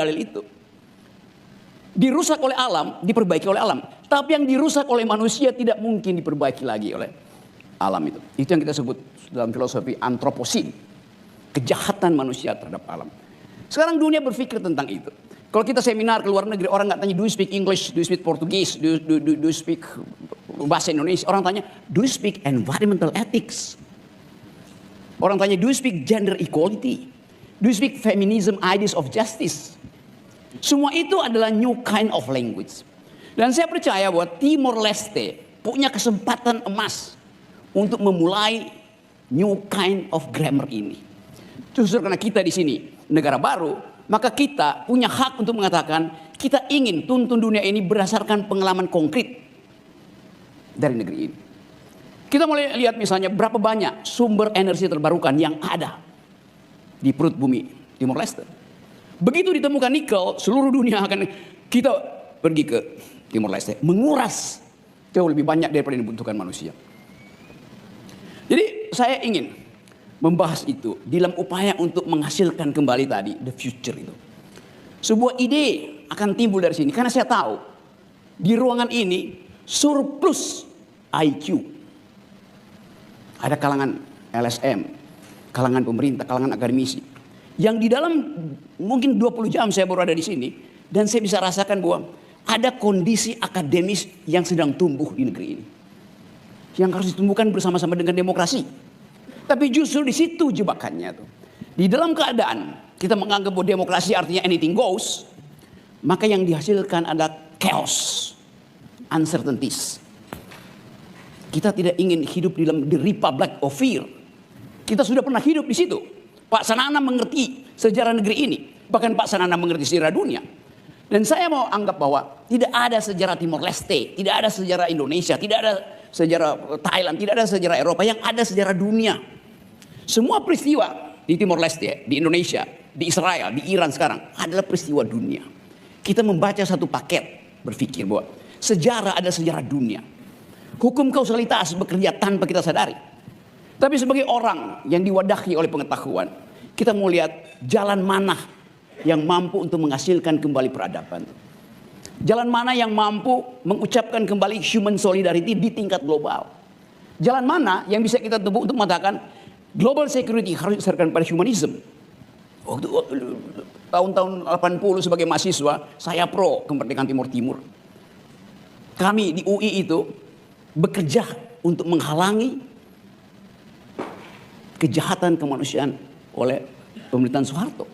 dalil itu. Dirusak oleh alam, diperbaiki oleh alam. Tapi yang dirusak oleh manusia tidak mungkin diperbaiki lagi oleh alam itu. Itu yang kita sebut dalam filosofi antroposin. Kejahatan manusia terhadap alam. Sekarang dunia berpikir tentang itu. Kalau kita seminar ke luar negeri, orang nggak tanya, do you speak English, do you speak Portugis, do you speak bahasa Indonesia. Orang tanya, do you speak environmental ethics? Orang tanya, do you speak gender equality? Do you speak feminism, ideas of justice? Semua itu adalah new kind of language. Dan saya percaya bahwa Timor Leste punya kesempatan emas untuk memulai new kind of grammar ini. Justru karena kita di sini negara baru, maka kita punya hak untuk mengatakan kita ingin tuntun dunia ini berdasarkan pengalaman konkret dari negeri ini. Kita mulai lihat misalnya berapa banyak sumber energi terbarukan yang ada di perut bumi Timor Leste. Begitu ditemukan nikel, seluruh dunia akan kita pergi ke Timor Leste, menguras jauh lebih banyak daripada yang dibutuhkan manusia. Jadi saya ingin membahas itu dalam upaya untuk menghasilkan kembali tadi the future itu. Sebuah ide akan timbul dari sini karena saya tahu di ruangan ini surplus IQ. Ada kalangan LSM, kalangan pemerintah, kalangan akademisi yang di dalam mungkin 20 jam saya baru ada di sini dan saya bisa rasakan bahwa ada kondisi akademis yang sedang tumbuh di negeri ini. Yang harus ditumbuhkan bersama-sama dengan demokrasi. Tapi justru di situ jebakannya tuh. Di dalam keadaan kita menganggap bahwa demokrasi artinya anything goes, maka yang dihasilkan adalah chaos, uncertainties. Kita tidak ingin hidup di dalam the republic of fear. Kita sudah pernah hidup di situ. Pak Sanana mengerti sejarah negeri ini. Bahkan Pak Sanana mengerti sejarah dunia. Dan saya mau anggap bahwa tidak ada sejarah Timor Leste, tidak ada sejarah Indonesia, tidak ada sejarah Thailand, tidak ada sejarah Eropa, yang ada sejarah dunia. Semua peristiwa di Timor Leste, di Indonesia, di Israel, di Iran sekarang adalah peristiwa dunia. Kita membaca satu paket berpikir bahwa sejarah adalah sejarah dunia. Hukum kausalitas bekerja tanpa kita sadari. Tapi sebagai orang yang diwadahi oleh pengetahuan, kita mau lihat jalan mana yang mampu untuk menghasilkan kembali peradaban. Jalan mana yang mampu mengucapkan kembali human solidarity di tingkat global. Jalan mana yang bisa kita tempuh untuk mengatakan global security harus didasarkan pada humanism. Waktu tahun-tahun 80 sebagai mahasiswa, saya pro kemerdekaan Timur Timur. Kami di UI itu bekerja untuk menghalangi kejahatan kemanusiaan oleh pemerintahan Soeharto.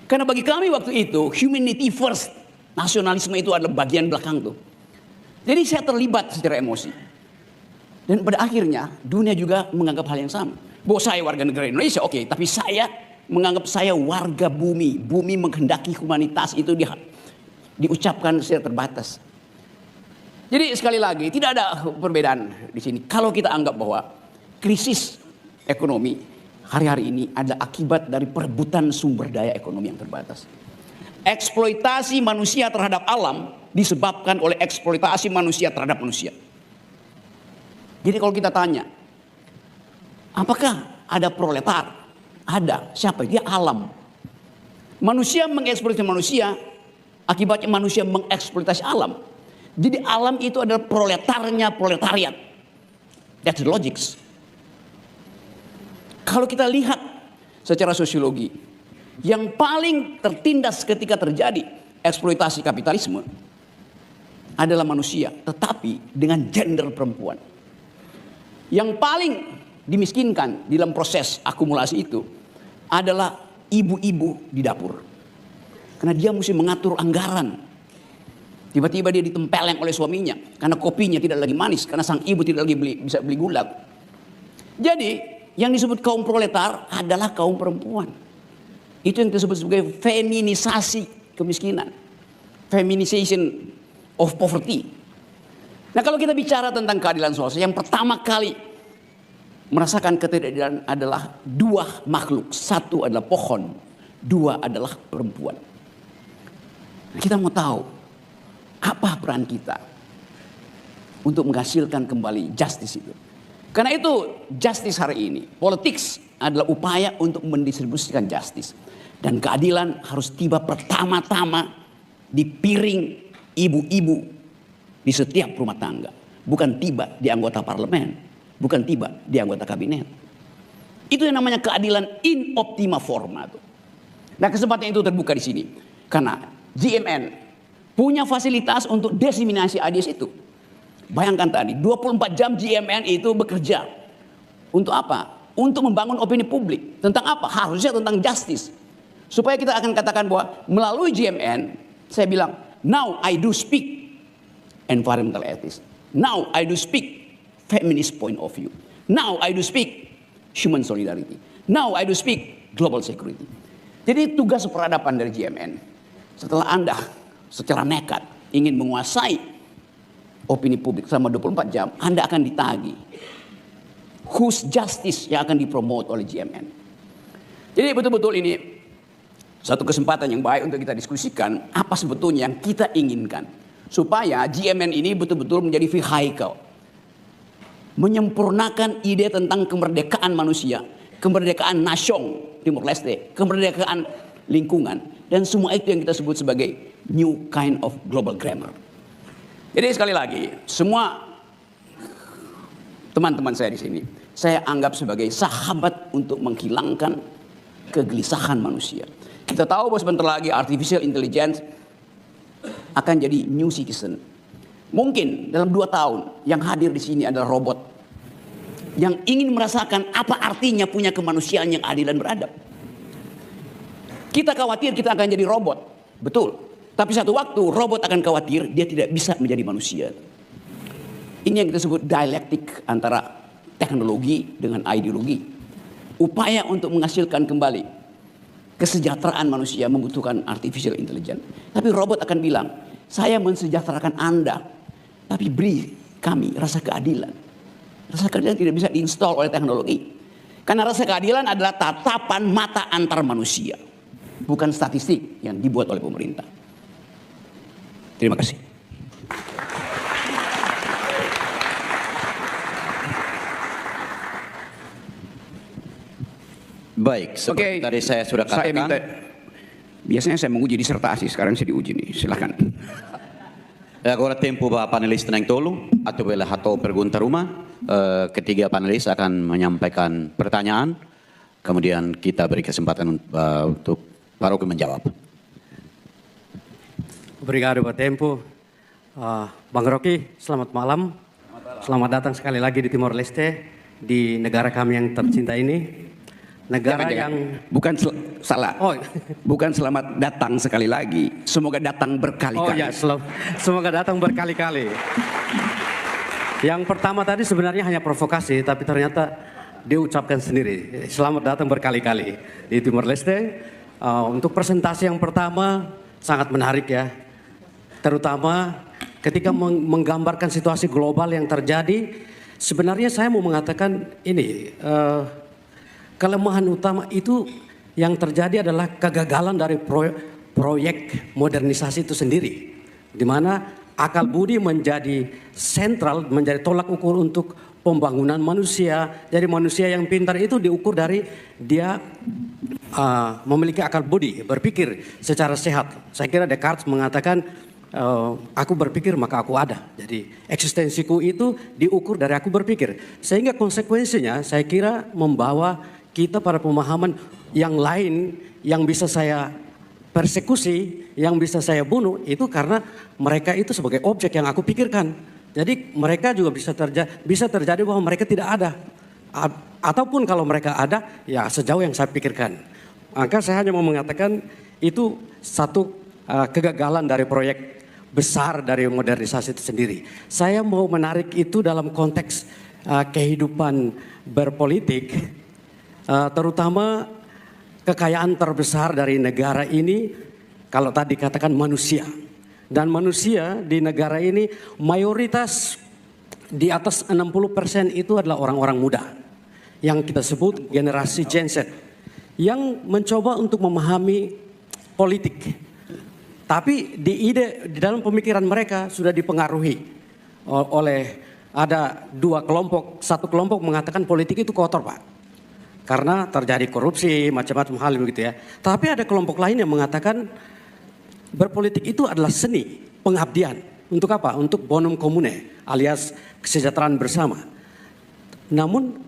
Karena bagi kami waktu itu humanity first, nasionalisme itu adalah bagian belakang tuh. Jadi saya terlibat secara emosi. Dan pada akhirnya dunia juga menganggap hal yang sama. Bahwa saya warga negara Indonesia, oke, tapi saya menganggap saya warga bumi. Bumi menghendaki humanitas itu diucapkan secara terbatas. Jadi sekali lagi tidak ada perbedaan di sini. Kalau kita anggap bahwa krisis ekonomi hari-hari ini adalah akibat dari perebutan sumber daya ekonomi yang terbatas. Eksploitasi manusia terhadap alam disebabkan oleh eksploitasi manusia terhadap manusia. Jadi kalau kita tanya, apakah ada proletar? Ada. Siapa? Dia alam. Manusia mengeksploitasi manusia, akibatnya manusia mengeksploitasi alam. Jadi alam itu adalah proletarnya proletariat. That's the logics. Kalau kita lihat secara sosiologi, yang paling tertindas ketika terjadi eksploitasi kapitalisme adalah manusia, tetapi dengan gender perempuan. Yang paling dimiskinkan dalam proses akumulasi itu adalah ibu-ibu di dapur. Karena dia mesti mengatur anggaran. Tiba-tiba dia ditempeleng oleh suaminya karena kopinya tidak lagi manis, karena sang ibu tidak lagi bisa beli gula. Jadi yang disebut kaum proletar adalah kaum perempuan. Itu yang disebut sebagai feminisasi kemiskinan. Feminization of poverty. Nah kalau kita bicara tentang keadilan sosial, yang pertama kali merasakan ketidakadilan adalah dua makhluk. Satu adalah pohon, dua adalah perempuan. Nah, kita mau tahu apa peran kita untuk menghasilkan kembali justice itu. Karena itu justice hari ini, politics adalah upaya untuk mendistribusikan justice. Dan keadilan harus tiba pertama-tama di piring ibu-ibu di setiap rumah tangga. Bukan tiba di anggota parlemen, bukan tiba di anggota kabinet. Itu yang namanya keadilan in optima forma tuh. Nah, kesempatan itu terbuka di sini karena GMN punya fasilitas untuk diseminasi ideas itu. Bayangkan tadi 24 jam GMN itu bekerja untuk apa? Untuk membangun opini publik tentang apa? Harusnya tentang justice. Supaya kita akan katakan bahwa melalui GMN, saya bilang, now I do speak environmental ethics. Now I do speak feminist point of view. Now I do speak human solidarity. Now I do speak global security. Jadi tugas peradaban dari GMN, setelah Anda secara nekat ingin menguasai opini publik selama 24 jam, Anda akan ditagih. Whose justice yang akan dipromote oleh GMN. Jadi betul-betul ini satu kesempatan yang baik untuk kita diskusikan apa sebetulnya yang kita inginkan. Supaya GMN ini betul-betul menjadi vehicle. Menyempurnakan ide tentang kemerdekaan manusia. Kemerdekaan nasion Timur Leste. Kemerdekaan lingkungan. Dan semua itu yang kita sebut sebagai new kind of global grammar. Jadi sekali lagi, semua teman-teman saya di sini, saya anggap sebagai sahabat untuk menghilangkan kegelisahan manusia. Kita tahu bahwa sebentar lagi artificial intelligence akan jadi new citizen. Mungkin dalam 2 tahun yang hadir di sini adalah robot yang ingin merasakan apa artinya punya kemanusiaan yang adil dan beradab. Kita khawatir kita akan jadi robot, betul. Tapi satu waktu robot akan khawatir dia tidak bisa menjadi manusia. Ini yang kita sebut dialektik antara teknologi dengan ideologi. Upaya untuk menghasilkan kembali kesejahteraan manusia membutuhkan artificial intelligence. Tapi robot akan bilang, saya mensejahterakan Anda, tapi beri kami rasa keadilan. Rasa keadilan tidak bisa diinstal oleh teknologi. Karena rasa keadilan adalah tatapan mata antar manusia. Bukan statistik yang dibuat oleh pemerintah. Terima kasih. Baik, seperti tadi saya sudah katakan. Biasanya saya menguji disertasi, sekarang saya diuji nih, silakan. Agora tempo para panelis yang tolu atau bela atau pergunta rumah. Ketiga panelis akan menyampaikan pertanyaan, kemudian kita beri kesempatan untuk Pak Rocky menjawab. Obrigado Pak Tempo. Bang Rocky, selamat malam. Selamat datang sekali lagi di Timor Leste, di negara kami yang tercinta ini. Negara yang bukan salah. Oh, bukan selamat datang sekali lagi. Semoga datang berkali-kali. Oh ya, semoga datang berkali-kali. Yang pertama tadi sebenarnya hanya provokasi, tapi ternyata dia ucapkan sendiri. Selamat datang berkali-kali di Timor Leste. Untuk presentasi yang pertama sangat menarik ya. Terutama ketika menggambarkan situasi global yang terjadi. Sebenarnya saya mau mengatakan ini. Kelemahan utama itu yang terjadi adalah kegagalan dari proyek modernisasi itu sendiri. Di mana akal budi menjadi sentral, menjadi tolak ukur untuk pembangunan manusia. Jadi manusia yang pintar itu diukur dari dia memiliki akal budi, berpikir secara sehat. Saya kira Descartes mengatakan aku berpikir maka aku ada. Jadi eksistensiku itu diukur dari aku berpikir. Sehingga konsekuensinya saya kira membawa kita pada pemahaman yang lain yang bisa saya persekusi, yang bisa saya bunuh itu karena mereka itu sebagai objek yang aku pikirkan. Jadi mereka juga bisa terjadi bahwa mereka tidak ada. Ataupun kalau mereka ada ya sejauh yang saya pikirkan. Maka saya hanya mau mengatakan itu satu kegagalan dari proyek besar dari modernisasi itu sendiri. Saya mau menarik itu dalam konteks kehidupan berpolitik. Terutama kekayaan terbesar dari negara ini kalau tadi katakan manusia. Dan manusia di negara ini mayoritas di atas 60% itu adalah orang-orang muda. Yang kita sebut generasi Gen Z. Yang mencoba untuk memahami politik. Tapi di dalam pemikiran mereka sudah dipengaruhi oleh ada dua kelompok. Satu kelompok mengatakan politik itu kotor Pak. karena terjadi korupsi, macam-macam hal begitu ya. Tapi ada kelompok lain yang mengatakan berpolitik itu adalah seni, pengabdian. Untuk apa? Untuk bonum comune alias kesejahteraan bersama. Namun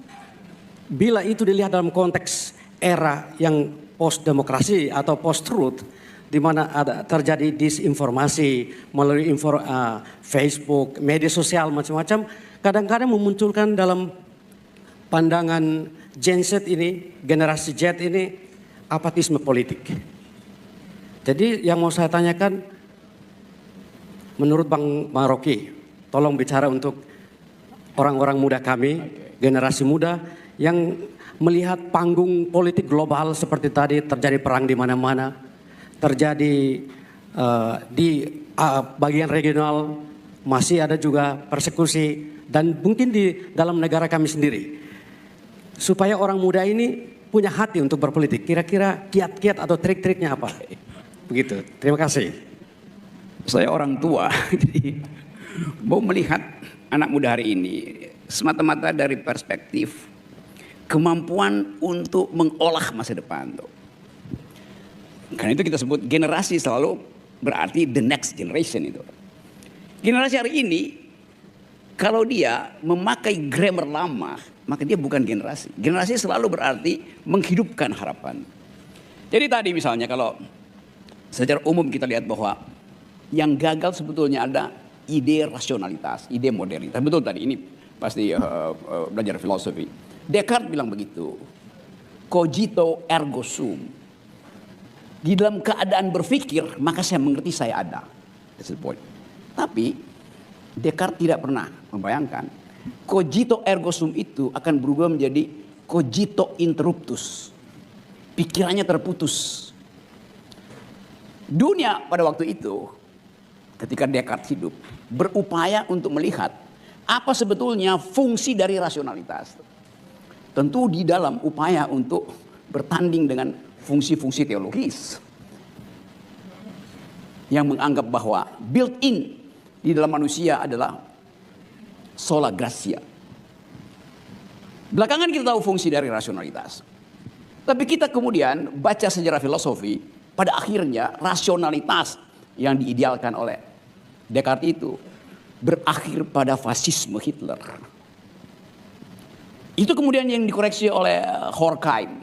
bila itu dilihat dalam konteks era yang post demokrasi atau post truth, di mana ada terjadi disinformasi melalui Facebook, media sosial macam-macam, kadang-kadang memunculkan dalam pandangan Gen Z ini, generasi Z ini, apatisme politik. Jadi yang mau saya tanyakan, menurut Bang Rocky, tolong bicara untuk orang-orang muda kami, generasi muda yang melihat panggung politik global seperti tadi, terjadi perang di mana-mana, terjadi di bagian regional, masih ada juga persekusi, dan mungkin di dalam negara kami sendiri. Supaya orang muda ini punya hati untuk berpolitik, kira-kira kiat-kiat atau trik-triknya apa? Begitu, terima kasih. Saya orang tua, jadi mau melihat anak muda hari ini semata-mata dari perspektif kemampuan untuk mengolah masa depan. Karena itu kita sebut generasi selalu berarti the next generation itu. Generasi hari ini kalau dia memakai grammar lama, maka dia bukan generasi. Generasi selalu berarti menghidupkan harapan. Jadi tadi misalnya kalau secara umum kita lihat bahwa yang gagal sebetulnya ada ide rasionalitas, ide modernitas. Betul tadi, ini pasti belajar filosofi. Descartes bilang begitu. Cogito ergo sum. Di dalam keadaan berpikir, maka saya mengerti saya ada. That's the point. Tapi Descartes tidak pernah membayangkan cogito ergo sum itu akan berubah menjadi cogito interruptus. Pikirannya terputus. Dunia pada waktu itu, ketika Descartes hidup, berupaya untuk melihat apa sebetulnya fungsi dari rasionalitas. Tentu di dalam upaya untuk bertanding dengan fungsi-fungsi teologis yang menganggap bahwa built-in di dalam manusia adalah sola gratia. Belakangan kita tahu fungsi dari rasionalitas. Tapi kita kemudian baca sejarah filosofi, pada akhirnya rasionalitas yang diidealkan oleh Descartes itu berakhir pada fasisme Hitler. Itu kemudian yang dikoreksi oleh Horkheim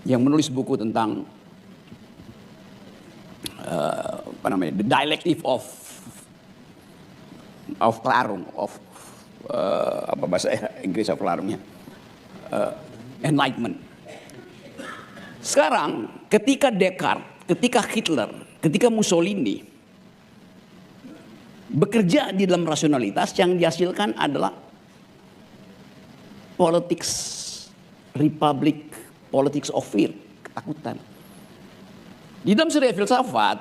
yang menulis buku tentang The Dialectic of Clarung, apa bahasa Inggris of Clarungnya, Enlightenment. Sekarang ketika Descartes, ketika Hitler, ketika Mussolini bekerja di dalam rasionalitas, yang dihasilkan adalah politics, republic, politics of fear, ketakutan. Di dalam sejarah filsafat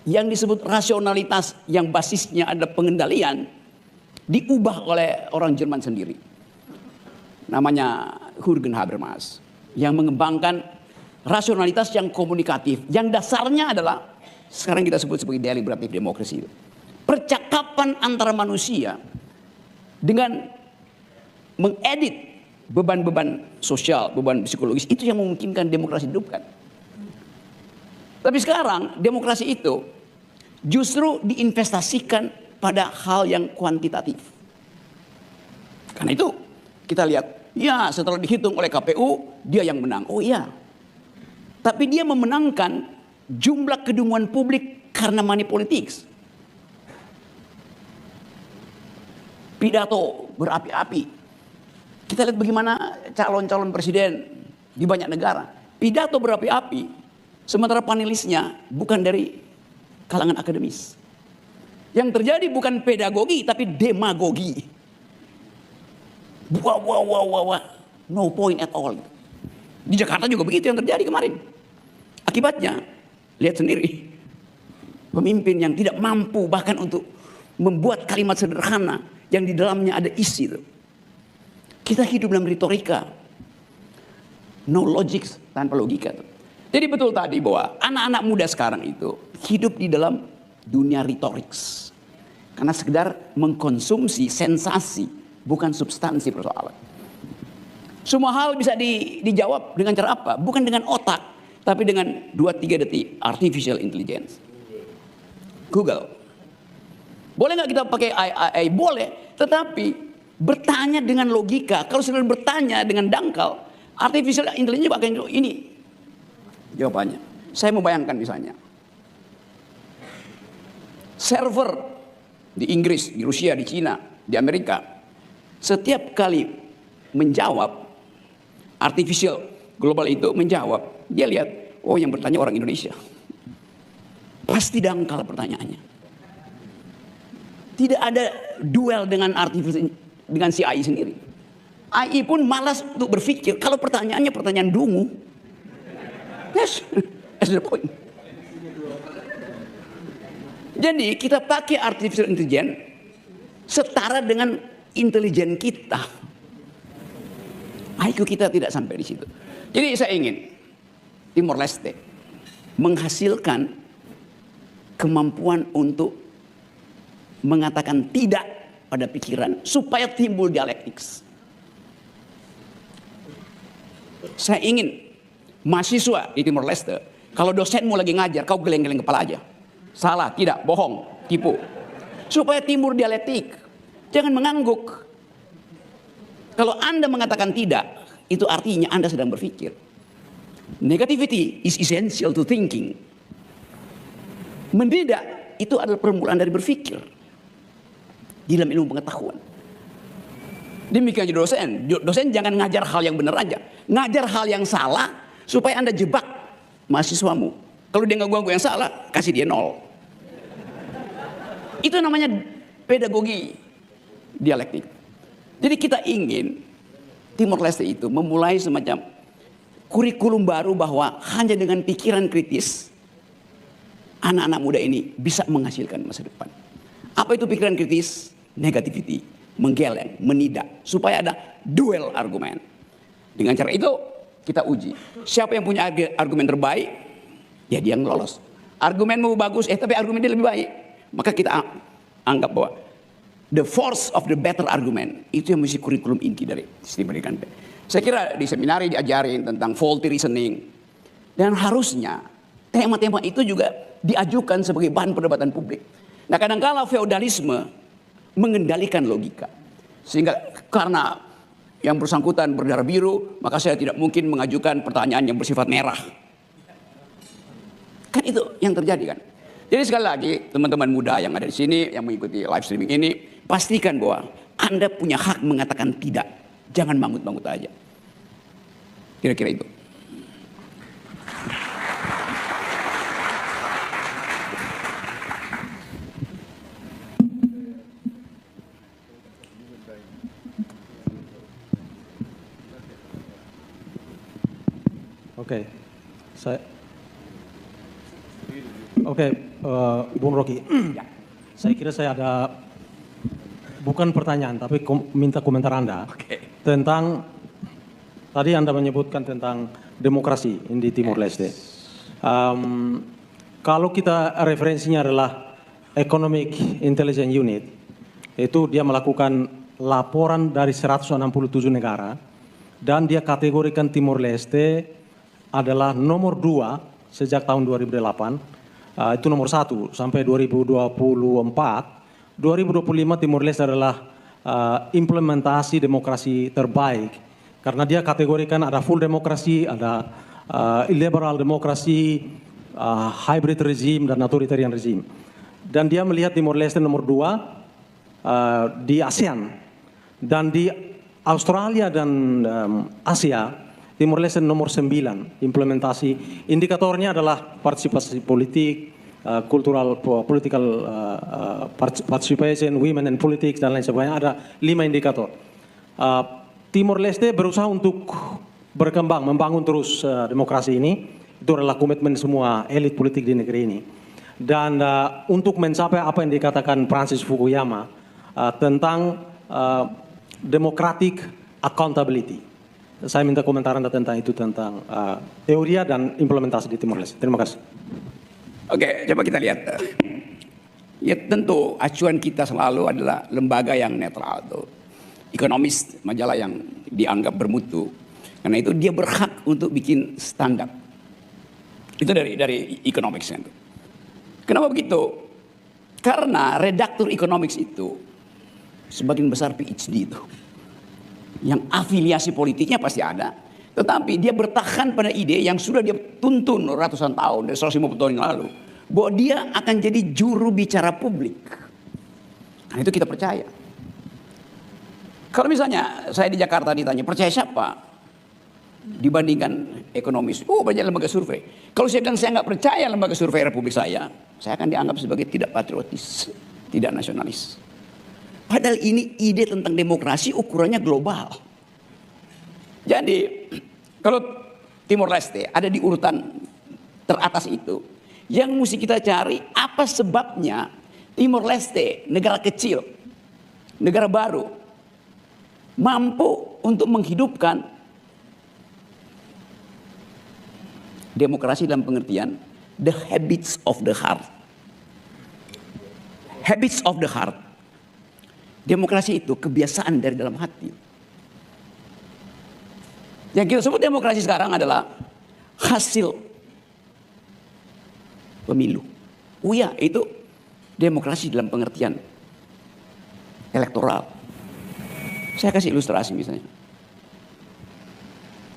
yang disebut rasionalitas yang basisnya ada pengendalian diubah oleh orang Jerman sendiri. Namanya Jürgen Habermas yang mengembangkan rasionalitas yang komunikatif, yang dasarnya adalah sekarang kita sebut sebagai deliberative democracy. Percakapan antara manusia dengan mengedit beban-beban sosial, beban psikologis, itu yang memungkinkan demokrasi hidupkan. Tapi sekarang demokrasi itu justru diinvestasikan pada hal yang kuantitatif. Karena itu kita lihat, ya setelah dihitung oleh KPU, dia yang menang. Oh iya. Tapi dia memenangkan jumlah kedunguan publik karena money politics. Pidato berapi-api. Kita lihat bagaimana calon-calon presiden di banyak negara. Pidato berapi-api. Sementara panelisnya bukan dari kalangan akademis. Yang terjadi bukan pedagogi tapi demagogi. Wah. No point at all. Di Jakarta juga begitu yang terjadi kemarin. Akibatnya, lihat sendiri. Pemimpin yang tidak mampu bahkan untuk membuat kalimat sederhana yang di dalamnya ada isi itu. Kita hidup dalam retorika. No logic, tanpa logika. Jadi betul tadi bahwa anak-anak muda sekarang itu hidup di dalam dunia retorik. Karena sekedar mengkonsumsi sensasi bukan substansi persoalan. Semua hal bisa dijawab dengan cara apa? Bukan dengan otak, tapi dengan 2-3 detik. Artificial intelligence. Google. Boleh nggak kita pakai AI? Boleh. Tetapi bertanya dengan logika. Kalau sudah bertanya dengan dangkal, artificial intelligence akan ini jawabannya. Saya membayangkan misalnya. Server di Inggris, di Rusia, di Cina, di Amerika. Setiap kali menjawab, artificial global itu menjawab, dia lihat, oh yang bertanya orang Indonesia. Pasti dangkal pertanyaannya. Tidak ada duel dengan artificial, dengan si AI sendiri. AI pun malas untuk berpikir kalau pertanyaannya pertanyaan dungu. Yes, that's the point. Jadi kita pakai artificial intelligence setara dengan intelijen kita. IQ kita tidak sampai di situ. Jadi saya ingin Timor Leste menghasilkan kemampuan untuk mengatakan tidak pada pikiran supaya timbul dialektik. Saya ingin mahasiswa di Timor Leste, kalau dosenmu lagi ngajar, kau geleng-geleng kepala aja. Salah, tidak, bohong, tipu. Supaya timbul dialektik. Jangan mengangguk. Kalau Anda mengatakan tidak, itu artinya Anda sedang berpikir. Negativity is essential to thinking. Mendidak itu adalah permulaan dari berpikir. Di dalam ilmu pengetahuan. Demikian juga dosen. Dosen jangan ngajar hal yang benar aja. Ngajar hal yang salah supaya Anda jebak mahasiswamu. Kalau dia ngaku-ngaku yang salah, kasih dia 0. Itu namanya pedagogi dialektik. Jadi kita ingin Timor Leste itu memulai semacam kurikulum baru bahwa hanya dengan pikiran kritis anak-anak muda ini bisa menghasilkan masa depan. Apa itu pikiran kritis? Negativity, menggeleng, menidak, supaya ada duel argumen. Dengan cara itu kita uji. Siapa yang punya argumen terbaik, ya dia yang lolos. Argumenmu bagus, tapi argumen dia lebih baik. Maka kita anggap bahwa the force of the better argument itu yang mesti kurikulum inti dari sistem pendidikan. Saya kira di seminari diajarin tentang faulty reasoning. Dan harusnya tema-tema itu juga diajukan sebagai bahan perdebatan publik. Nah kadang-kala feodalisme mengendalikan logika. Sehingga karena yang bersangkutan berdarah biru, maka saya tidak mungkin mengajukan pertanyaan yang bersifat merah. Kan itu yang terjadi kan. Jadi sekali lagi teman-teman muda yang ada di sini, yang mengikuti live streaming ini, pastikan bahwa Anda punya hak mengatakan tidak. Jangan mangut-mangut aja. Kira-kira itu. Bung Rocky. Saya kira saya ada bukan pertanyaan tapi minta komentar Anda tentang tadi Anda menyebutkan tentang demokrasi di Timor Leste. Kalau kita referensinya adalah Economic Intelligence Unit, itu dia melakukan laporan dari 167 negara dan dia kategorikan Timor Leste adalah nomor 2 sejak tahun 2008. Itu nomor 1 sampai 2024. 2025 Timor Leste adalah implementasi demokrasi terbaik karena dia kategorikan ada full demokrasi, ada illiberal demokrasi, hybrid regime dan authoritarian regime. Dan dia melihat Timor Leste nomor 2 di ASEAN dan di Australia dan Asia. Timor Leste nomor 9 implementasi. Indikatornya adalah partisipasi politik, political participation, women and politics dan lain sebagainya. Ada 5 indikator. Timor Leste berusaha untuk berkembang, membangun terus demokrasi ini. Itu adalah komitmen semua elit politik di negeri ini. Dan untuk mencapai apa yang dikatakan Francis Fukuyama tentang democratic accountability. Saya minta komentar Anda tentang itu, tentang teori dan implementasi di Timor Leste. Terima kasih. Oke, coba kita lihat. Ya tentu acuan kita selalu adalah lembaga yang netral tuh. Economist, majalah yang dianggap bermutu. Karena itu dia berhak untuk bikin standar. Itu dari economics itu. Kenapa begitu? Karena redaktur economics itu sebagian besar PhD itu. Yang afiliasi politiknya pasti ada. Tetapi dia bertahan pada ide yang sudah dia tuntun ratusan tahun, dari 150 tahun yang lalu. Bahwa dia akan jadi juru bicara publik. Nah itu kita percaya. Kalau misalnya saya di Jakarta ditanya, percaya siapa? Dibandingkan ekonomis. Oh banyak lembaga survei. Kalau saya bilang saya nggak percaya lembaga survei Republik saya akan dianggap sebagai tidak patriotis, tidak nasionalis. Padahal ini ide tentang demokrasi ukurannya global. Jadi kalau Timor Leste ada di urutan teratas itu, yang mesti kita cari apa sebabnya Timor Leste, negara kecil, negara baru, mampu untuk menghidupkan demokrasi dalam pengertian the habits of the heart. Habits of the heart. Demokrasi itu kebiasaan dari dalam hati. Yang kita sebut demokrasi sekarang adalah hasil pemilu. Oh ya, itu demokrasi dalam pengertian elektoral. Saya kasih ilustrasi misalnya.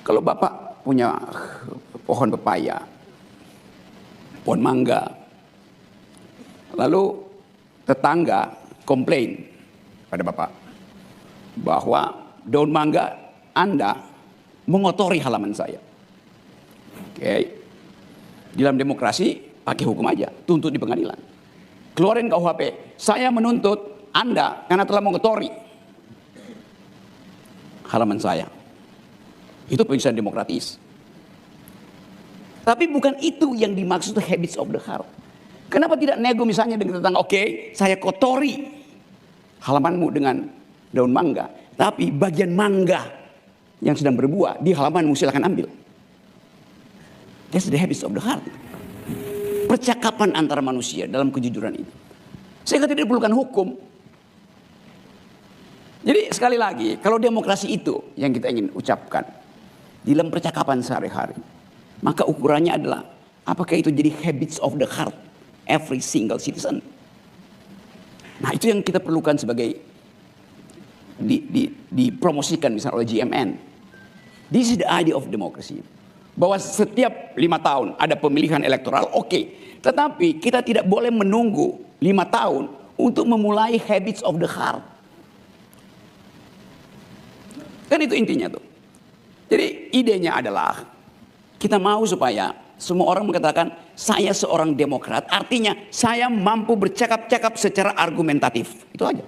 Kalau Bapak punya pohon pepaya, pohon mangga, lalu tetangga komplain pada Bapak bahwa daun mangga Anda mengotori halaman saya. Oke. Di dalam demokrasi pakai hukum aja, tuntut di pengadilan. Keluarin KUHP, saya menuntut Anda karena telah mengotori halaman saya. Itu penyelesaian demokratis. Tapi bukan itu yang dimaksud habits of the heart. Kenapa tidak nego misalnya dengan tetangga, oke, saya kotori halamanmu dengan daun mangga, tapi bagian mangga yang sedang berbuah di halamanmu silakan ambil. That's the habits of the heart. Percakapan antara manusia dalam kejujuran itu. Sehingga tidak diperlukan hukum. Jadi sekali lagi, kalau demokrasi itu yang kita ingin ucapkan di dalam percakapan sehari-hari, maka ukurannya adalah apakah itu jadi habits of the heart every single citizen. Nah itu yang kita perlukan sebagai dipromosikan misalnya oleh GMN. This is the idea of democracy. Bahwa setiap 5 tahun ada pemilihan elektoral, oke. Tetapi kita tidak boleh menunggu 5 tahun untuk memulai habits of the heart. Kan itu intinya tuh. Jadi idenya adalah kita mau supaya semua orang mengatakan saya seorang demokrat. Artinya saya mampu bercakap-cakap secara argumentatif. Itu aja.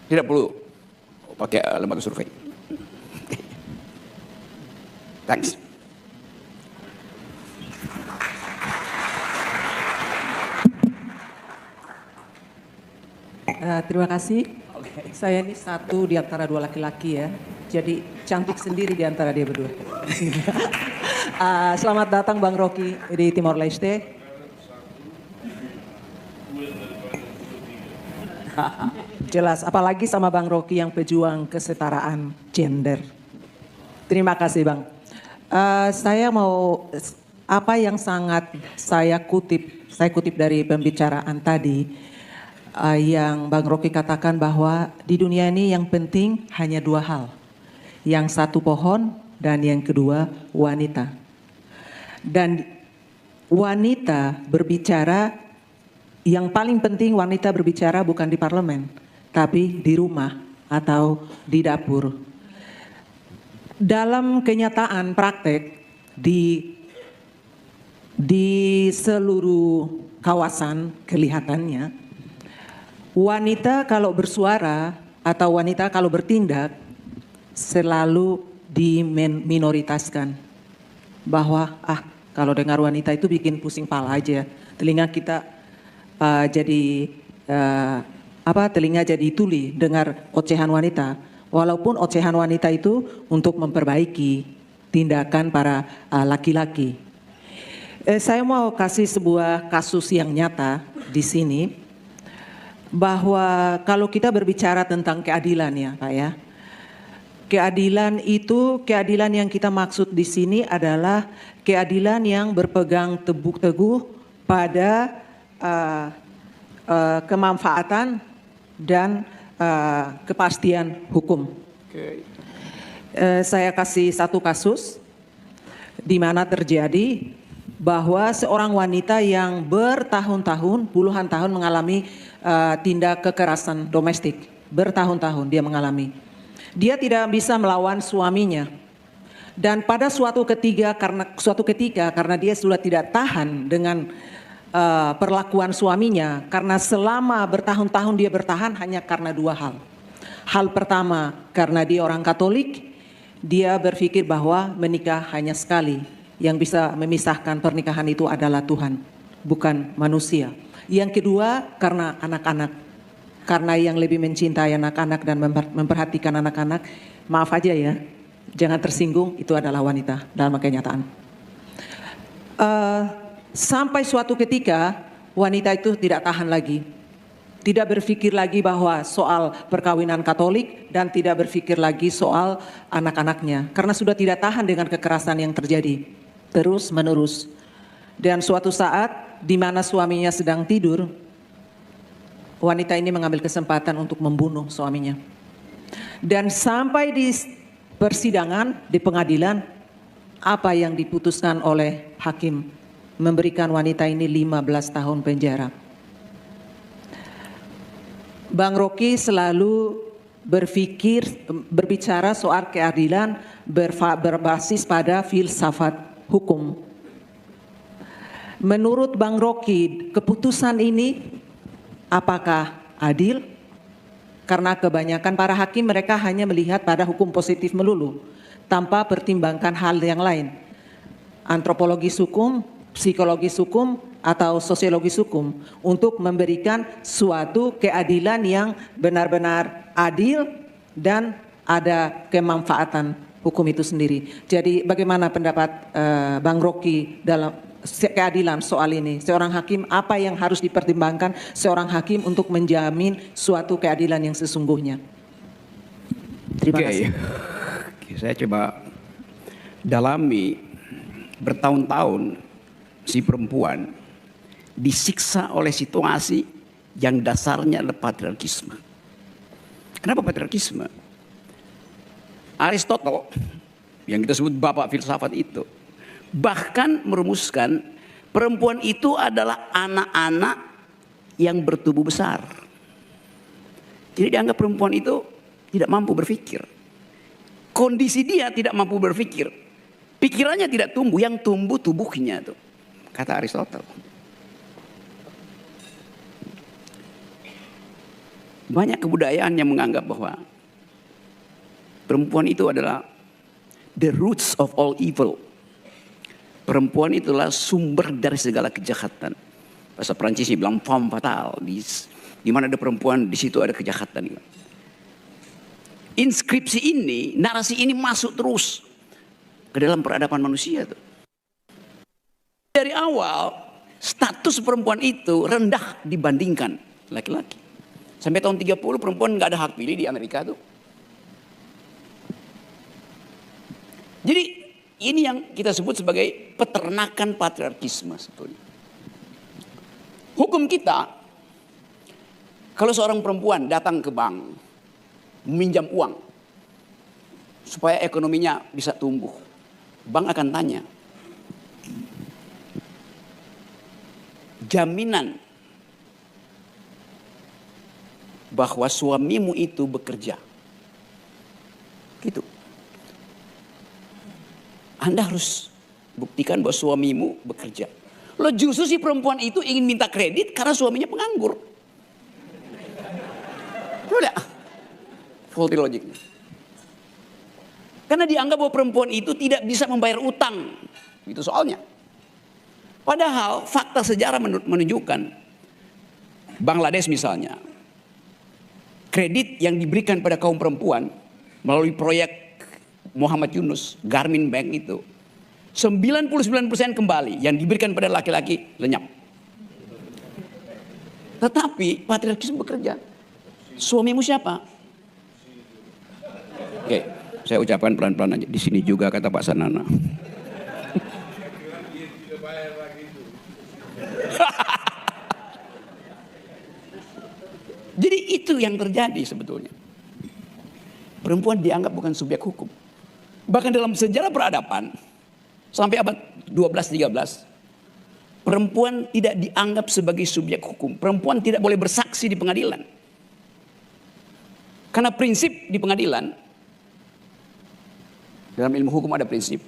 Tidak perlu pakai lembaga survei. Thanks. Terima kasih. Saya ini satu di antara 2 laki-laki ya. Jadi cantik sendiri di antara dia berdua. Selamat datang Bang Rocky di Timor Leste. Jelas, apalagi sama Bang Rocky yang pejuang kesetaraan gender. Terima kasih Bang. Saya mau, apa yang sangat saya kutip dari pembicaraan tadi, yang Bang Rocky katakan bahwa di dunia ini yang penting hanya 2 hal. Yang satu pohon dan yang kedua wanita. Dan wanita berbicara, yang paling penting wanita berbicara bukan di parlemen, tapi di rumah atau di dapur. Dalam kenyataan praktek di seluruh kawasan kelihatannya, wanita kalau bersuara atau wanita kalau bertindak selalu diminoritaskan. Bahwa kalau dengar wanita itu bikin pusing pala aja. Telinga kita telinga jadi tuli dengar ocehan wanita. Walaupun ocehan wanita itu untuk memperbaiki tindakan para laki-laki. Saya mau kasih sebuah kasus yang nyata di sini. bahwa kalau kita berbicara tentang keadilan ya Pak ya, keadilan itu, keadilan yang kita maksud di sini adalah keadilan yang berpegang teguh pada kemanfaatan dan kepastian hukum. Saya kasih satu kasus di mana terjadi bahwa seorang wanita yang bertahun-tahun, puluhan tahun mengalami tindak kekerasan domestik, bertahun-tahun dia mengalami. Dia tidak bisa melawan suaminya. Dan pada suatu ketika karena dia sudah tidak tahan dengan perlakuan suaminya, karena selama bertahun-tahun dia bertahan hanya karena dua hal. Hal pertama, karena dia orang Katolik, dia berpikir bahwa menikah hanya sekali. Yang bisa memisahkan pernikahan itu adalah Tuhan, bukan manusia. Yang kedua, karena anak-anak. Karena yang lebih mencintai anak-anak dan memperhatikan anak-anak, maaf aja ya, jangan tersinggung, itu adalah wanita dalam kenyataan. Sampai suatu ketika wanita itu tidak tahan lagi. Tidak berpikir lagi bahwa soal perkawinan Katolik dan tidak berpikir lagi soal anak-anaknya. Karena sudah tidak tahan dengan kekerasan yang terjadi terus menerus. Dan suatu saat di mana suaminya sedang tidur, wanita ini mengambil kesempatan untuk membunuh suaminya. Dan sampai di persidangan, di pengadilan, apa yang diputuskan oleh hakim? Memberikan wanita ini 15 tahun penjara. Bang Rocky selalu berbicara soal keadilan berbasis pada filsafat hukum. Menurut Bang Rocky, keputusan ini apakah adil? Karena kebanyakan para hakim mereka hanya melihat pada hukum positif melulu, tanpa pertimbangkan hal yang lain. Antropologis hukum, psikologis hukum, atau sosiologis hukum untuk memberikan suatu keadilan yang benar-benar adil dan ada kemanfaatan hukum itu sendiri. Jadi bagaimana pendapat Bang Rocky dalam keadilan soal ini? Seorang hakim, apa yang harus dipertimbangkan seorang hakim untuk menjamin suatu keadilan yang sesungguhnya? Terima kasih. Saya coba dalami bertahun-tahun si perempuan disiksa oleh situasi yang dasarnya adalah patriarkisme. Kenapa patriarkisme? Aristotle, yang kita sebut bapak filsafat itu, bahkan merumuskan perempuan itu adalah anak-anak yang bertubuh besar. Jadi dianggap perempuan itu tidak mampu berpikir. Kondisi dia tidak mampu berpikir. Pikirannya tidak tumbuh, yang tumbuh tubuhnya tuh. Kata Aristotle. Banyak kebudayaan yang menganggap bahwa perempuan itu adalah the roots of all evil. Perempuan itulah sumber dari segala kejahatan. Bahasa Prancis bilang femme fatale. Di mana ada perempuan, di situ ada kejahatan. Inskripsi ini, narasi ini masuk terus ke dalam peradaban manusia tuh. Dari awal status perempuan itu rendah dibandingkan laki-laki. Sampai tahun 30 perempuan nggak ada hak pilih di Amerika tuh. Jadi ini yang kita sebut sebagai peternakan patriarkisme sebetulnya. Hukum kita, kalau seorang perempuan datang ke bank meminjam uang supaya ekonominya bisa tumbuh, bank akan tanya, jaminan bahwa suamimu itu bekerja. Gitu. Anda harus buktikan bahwa suamimu bekerja. Loh, justru si perempuan itu ingin minta kredit karena suaminya penganggur. Coba faulty logic. Karena dianggap bahwa perempuan itu tidak bisa membayar utang. Itu soalnya. Padahal fakta sejarah menunjukkan Bangladesh misalnya, kredit yang diberikan pada kaum perempuan melalui proyek Muhammad Yunus, Garmin Bank itu 99% kembali, yang diberikan pada laki-laki lenyap. Tetapi patriarkisme bekerja. Suamimu siapa? Oke, saya ucapkan pelan-pelan aja. Di sini juga kata Pak Sanana. Jadi itu yang terjadi sebetulnya. Perempuan dianggap bukan subjek hukum. Bahkan dalam sejarah peradaban sampai abad 12-13, perempuan tidak dianggap sebagai subjek hukum. Perempuan tidak boleh bersaksi di pengadilan. Karena prinsip di pengadilan, dalam ilmu hukum ada prinsip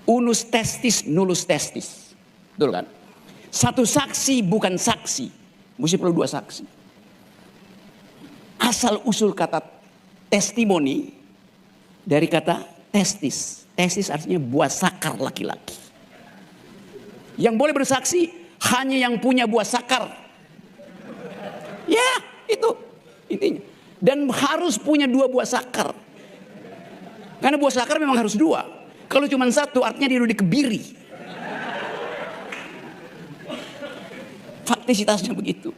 unus testis nullus testis. Betul kan? Satu saksi bukan saksi, mesti perlu dua saksi. Asal usul kata testimoni dari kata testis. Testis artinya buah sakar laki-laki. Yang boleh bersaksi hanya yang punya buah sakar. Ya, itu intinya. Dan harus punya dua buah sakar. Karena buah sakar memang harus dua. Kalau cuma satu artinya dia udah dikebiri. Faktisitasnya begitu.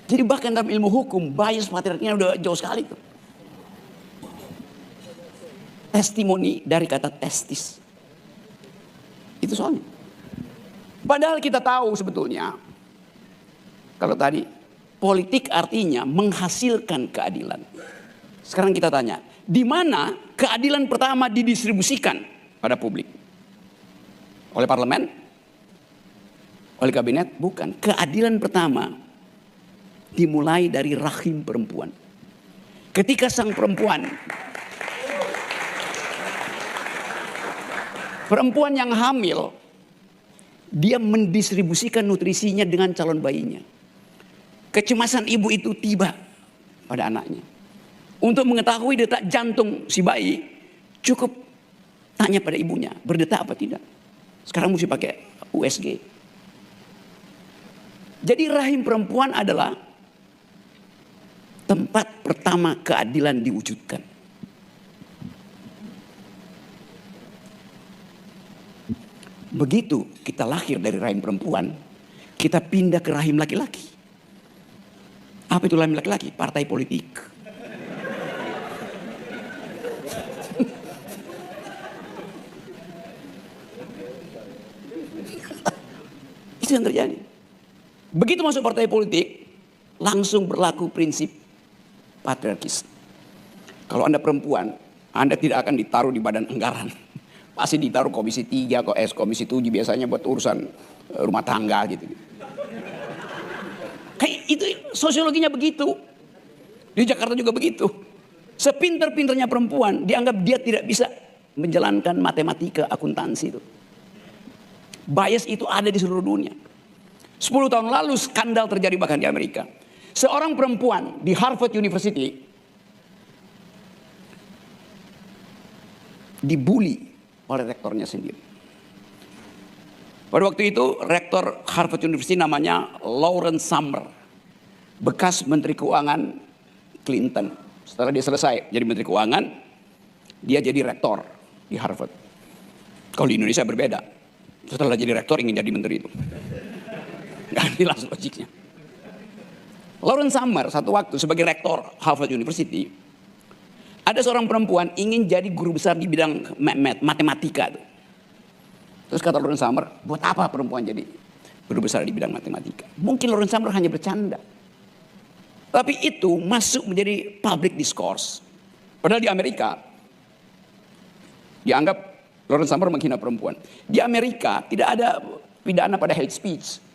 Jadi bahkan dalam ilmu hukum bias patriarkinya udah jauh sekali tuh. Testimoni dari kata testis. Itu soalnya. Padahal kita tahu sebetulnya, kalau tadi politik artinya menghasilkan keadilan. Sekarang kita tanya, di mana keadilan pertama didistribusikan pada publik? Oleh parlemen? Oleh kabinet? Bukan. Keadilan pertama dimulai dari rahim perempuan. Ketika sang perempuan yang hamil, dia mendistribusikan nutrisinya dengan calon bayinya. Kecemasan ibu itu tiba pada anaknya. Untuk mengetahui detak jantung si bayi, cukup tanya pada ibunya, berdetak apa tidak. Sekarang mesti pakai USG. Jadi rahim perempuan adalah tempat pertama keadilan diwujudkan. Begitu kita lahir dari rahim perempuan, kita pindah ke rahim laki-laki. Apa itu rahim laki-laki? Partai politik. Itu yang terjadi. Begitu masuk partai politik, langsung berlaku prinsip patriarkis. Kalau Anda perempuan, Anda tidak akan ditaruh di badan anggaran. Pasti ditaruh komisi 3, komisi 7 biasanya buat urusan rumah tangga gitu. Kayak itu sosiologinya begitu. Di Jakarta juga begitu. Sepinter-pinternya perempuan dianggap dia tidak bisa menjalankan matematika akuntansi itu. Bias itu ada di seluruh dunia. 10 tahun lalu skandal terjadi bahkan di Amerika. Seorang perempuan di Harvard University dibully oleh rektornya sendiri. Pada waktu itu rektor Harvard University namanya Lawrence Summers, bekas Menteri Keuangan Clinton. Setelah dia selesai jadi Menteri Keuangan, dia jadi rektor di Harvard. Kalau di Indonesia berbeda. Setelah jadi rektor ingin jadi menteri itu. Gak jelas logiknya. Lawrence Summers satu waktu sebagai rektor Harvard University, ada seorang perempuan ingin jadi guru besar di bidang matematika. Terus kata Lawrence Summers, buat apa perempuan jadi guru besar di bidang matematika? Mungkin Lawrence Summers hanya bercanda. Tapi itu masuk menjadi public discourse. Padahal di Amerika dianggap Lawrence Summers menghina perempuan. Di Amerika tidak ada pidana pada hate speech.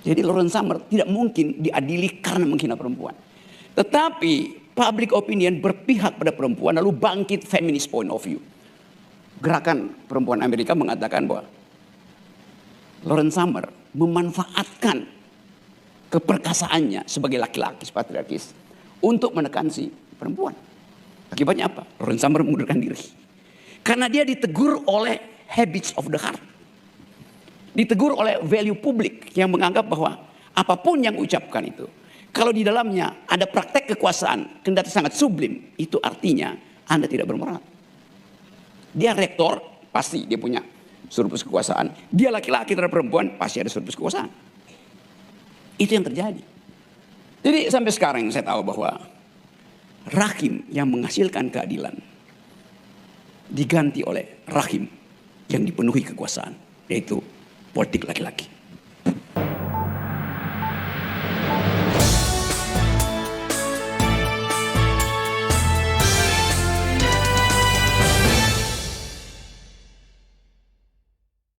Jadi Lawrence Summers tidak mungkin diadili karena menghina perempuan. Tetapi public opinion berpihak pada perempuan lalu bangkit feminist point of view. Gerakan perempuan Amerika mengatakan bahwa Lawrence Summers memanfaatkan keperkasaannya sebagai laki-laki patriarkis untuk menekan si perempuan. Akibatnya apa? Lawrence Summers mengundurkan diri. Karena dia ditegur oleh habits of the heart. Ditegur oleh value publik yang menganggap bahwa apapun yang ucapkan itu, kalau di dalamnya ada praktek kekuasaan, kendati sangat sublim, itu artinya Anda tidak bermoral. Dia rektor, pasti dia punya surplus kekuasaan. Dia laki-laki terhadap perempuan pasti ada surplus kekuasaan. Itu yang terjadi. Jadi sampai sekarang saya tahu bahwa rahim yang menghasilkan keadilan diganti oleh rahim yang dipenuhi kekuasaan, yaitu politik laki-laki.